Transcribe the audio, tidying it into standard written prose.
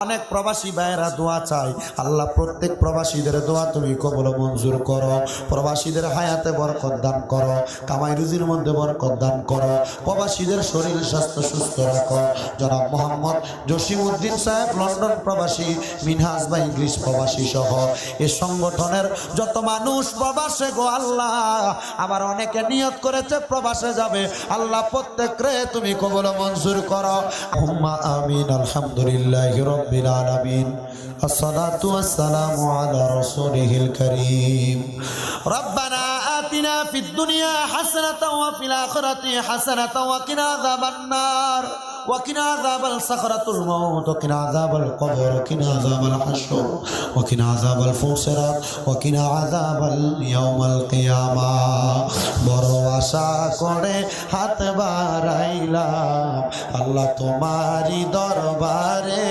অনেক প্রবাসী ভাইয়েরা দোয়া চাই, আল্লাহ প্রত্যেক প্রবাসীদের দোয়া তুমি কবুল মঞ্জুর করো। প্রবাসীদের হায়াতে বরকত দান করো, কামাই রুজির মধ্যে বরকত দান করো, প্রবাসীদের শরীর স্বাস্থ্য সুস্থ রাখো। জনাব মোহাম্মদ জসিমউদ্দিন সাহেব লন্ডন প্রবাসী, মিনহাজ ভাই গ্রিস প্রবাসী সহ এ সংগঠনের যত মানুষ প্রবাসে গো আল্লাহ, আবার অনেকে নিয়ত করেছে প্রবাসে যাবে, আল্লাহ প্রত্যেকরে তুমি কবুল মঞ্জুর করো। আল্লাহুম্মা আমিন। আলহামদুলিল্লাহি রাব্বিল আলামিন, আসসালাতু ওয়াসসালামু আলা রাসূলিহিল কারীম। রব্বানা আতিনা ফিদ দুনিয়া হাসানাতাও ওয়া ফিল আখিরাতি হাসানাতাও ওয়া কিনা আযাবান নার وقنا عذاب الصخرة الموت وقنا عذاب القبر وقنا عذاب الحشر وقنا عذاب الفوسرات وقنا عذاب اليوم القيامة। বড় আশা করে হাত বাড়াইলাম আল্লাহ তোমারই দরবারে।